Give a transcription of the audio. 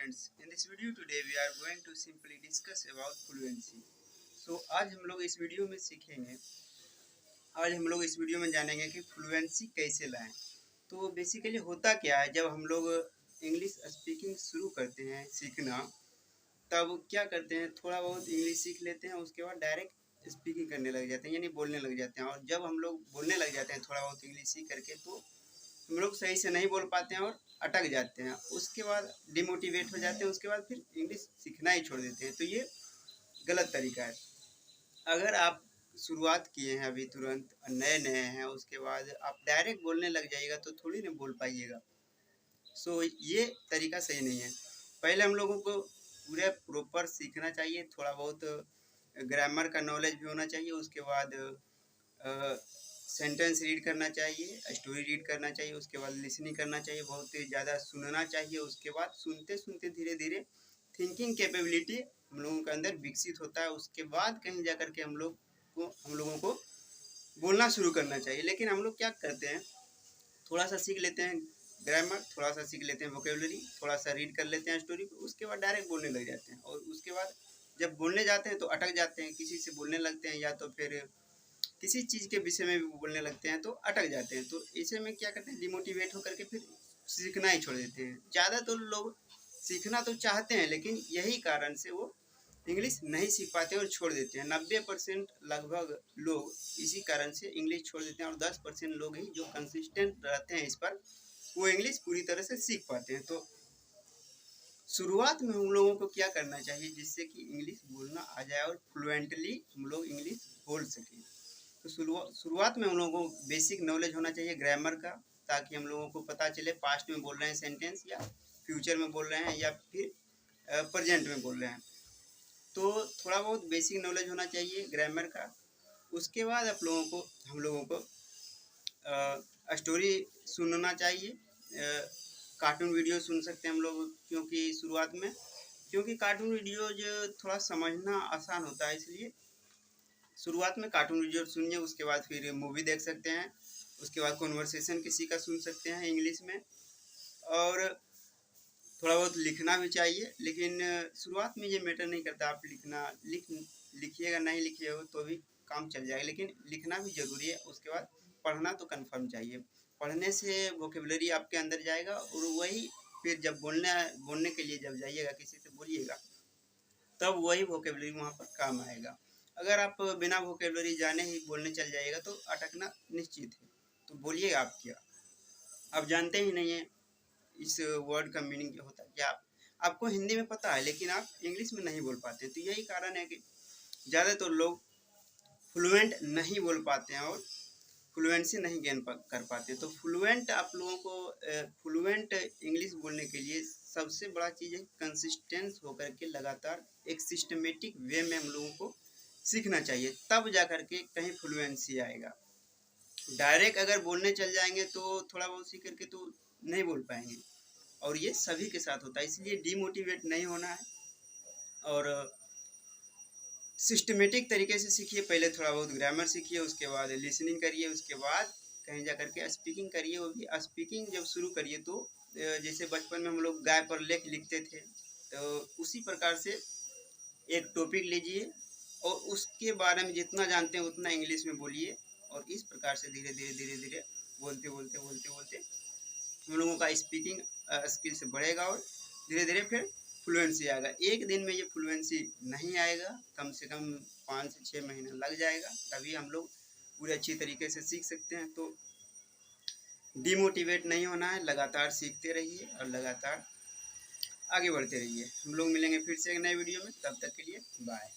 friends, in this video today we are going to simply discuss about fluency. So आज हम लोग इस video में सीखेंगे, आज हम लोग इस वीडियो में जानेंगे कि फ्लुएंसी कैसे लाएं। तो बेसिकली होता क्या है, जब हम लोग इंग्लिश स्पीकिंग शुरू करते हैं सीखना, तब क्या करते हैं, थोड़ा बहुत इंग्लिश सीख लेते हैं, उसके बाद डायरेक्ट स्पीकिंग करने लग जाते हैं, यानी बोलने लग जाते हैं। और जब हम लोग बोलने लग जाते हैं थोड़ा बहुत इंग्लिश सीख करके, तो हम लोग सही से नहीं बोल पाते हैं और अटक जाते हैं। उसके बाद डिमोटिवेट हो जाते हैं, उसके बाद फिर इंग्लिश सीखना ही छोड़ देते हैं। तो ये गलत तरीका है। अगर आप शुरुआत किए हैं अभी तुरंत, नए नए हैं, उसके बाद आप डायरेक्ट बोलने लग जाइएगा तो थोड़ी ना बोल पाइएगा। सो ये तरीका सही नहीं है। पहले हम लोगों को पूरा प्रॉपर सीखना चाहिए, थोड़ा बहुत ग्रामर का नॉलेज भी होना चाहिए। उसके बाद सेंटेंस रीड करना चाहिए, स्टोरी रीड करना चाहिए, उसके बाद लिसनिंग करना चाहिए, बहुत ही ज़्यादा सुनना चाहिए। उसके बाद सुनते सुनते धीरे धीरे थिंकिंग कैपेबिलिटी हम लोगों के अंदर विकसित होता है। उसके बाद कहीं जा कर के हम लोगों को बोलना शुरू करना चाहिए। लेकिन हम लोग क्या करते हैं, थोड़ा सा सीख लेते हैं ग्रामर, थोड़ा सा सीख लेते हैं वोकेबलरी, थोड़ा सा रीड कर लेते हैं स्टोरी, उसके बाद डायरेक्ट बोलने लग जाते हैं। और उसके बाद जब बोलने जाते हैं तो अटक जाते हैं, किसी से बोलने लगते हैं या तो फिर किसी चीज़ के विषय में भी बोलने लगते हैं तो अटक जाते हैं। तो ऐसे में क्या करते हैं, डिमोटिवेट होकर के फिर सीखना ही छोड़ देते हैं। ज़्यादातर लोग सीखना तो चाहते हैं, लेकिन यही कारण से वो इंग्लिश नहीं सीख पाते और छोड़ देते हैं। 90% लगभग लोग इसी कारण से इंग्लिश छोड़ देते हैं, और 10% लोग ही जो कंसिस्टेंट रहते हैं इस पर, वो इंग्लिश पूरी तरह से सीख पाते हैं। तो शुरुआत में हम लोगों को क्या करना चाहिए, जिससे कि इंग्लिश बोलना आ जाए और फ्लुएंटली हम लोग इंग्लिश बोल सकें। तो शुरुआत में हम लोगों को बेसिक नॉलेज होना चाहिए ग्रामर का, ताकि हम लोगों को पता चले पास्ट में बोल रहे हैं सेंटेंस, या फ्यूचर में बोल रहे हैं, या फिर प्रेजेंट में बोल रहे हैं। तो थोड़ा बहुत बेसिक नॉलेज होना चाहिए ग्रामर का। उसके बाद हम लोगों को स्टोरी सुनना चाहिए, कार्टून वीडियो सुन सकते हैं हम लोग, क्योंकि कार्टून वीडियोज थोड़ा समझना आसान होता है, इसलिए शुरुआत में कार्टून वीडियो सुनिए। उसके बाद फिर मूवी देख सकते हैं, उसके बाद कॉन्वर्सेशन किसी का सुन सकते हैं इंग्लिश में। और थोड़ा बहुत लिखना भी चाहिए, लेकिन शुरुआत में ये मैटर नहीं करता। आप लिखिएगा, नहीं लिखिएगा तो भी काम चल जाएगा, लेकिन लिखना भी ज़रूरी है। उसके बाद पढ़ना तो कन्फर्म चाहिए। पढ़ने से वोकेबलरी आपके अंदर जाएगा, और वही फिर जब बोलने के लिए जब जाइएगा, किसी से बोलिएगा, तब वही वोकेबलरी वहाँ पर काम आएगा। अगर आप बिना वोकेबलरी जाने ही बोलने चल जाइएगा तो अटकना निश्चित है। तो बोलिएगा आप क्या, आप जानते ही नहीं है इस वर्ड का मीनिंग होता है क्या। आपको हिंदी में पता है, लेकिन आप इंग्लिश में नहीं बोल पाते। तो यही कारण है कि ज़्यादातर लोग फ्लुएंट नहीं बोल पाते हैं और फ्लुएंसी नहीं गेन कर पाते। तो फ्लुएंट इंग्लिश बोलने के लिए सबसे बड़ा चीज़ है कंसिस्टेंस होकर के लगातार एक सिस्टमेटिक वे में हम लोगों को सीखना चाहिए, तब जा कर के कहीं फ्लुएंसी आएगा। डायरेक्ट अगर बोलने चल जाएंगे तो थोड़ा बहुत सीख करके तो नहीं बोल पाएंगे, और ये सभी के साथ होता है। इसलिए डीमोटिवेट नहीं होना है, और सिस्टमेटिक तरीके से सीखिए। पहले थोड़ा बहुत ग्रामर सीखिए, उसके बाद लिसनिंग करिए, उसके बाद कहीं जा करके स्पीकिंग करिए। वो भी स्पीकिंग जब शुरू करिए तो जैसे बचपन में हम लोग गाय पर लेख लिखते थे, तो उसी प्रकार से एक टॉपिक लीजिए और उसके बारे में जितना जानते हैं उतना इंग्लिश में बोलिए। और इस प्रकार से धीरे धीरे बोलते बोलते हम लोगों का स्पीकिंग स्किल्स बढ़ेगा, और धीरे धीरे फिर फ्लुएंसी आएगा। एक दिन में ये फ्लुएंसी नहीं आएगा, कम से कम 5 से 6 महीना लग जाएगा, तभी हम लोग पूरे अच्छी तरीके से सीख सकते हैं। तो डिमोटिवेट नहीं होना है, लगातार सीखते रहिए और लगातार आगे बढ़ते रहिए। हम लोग मिलेंगे फिर से एक नए वीडियो में, तब तक के लिए बाय।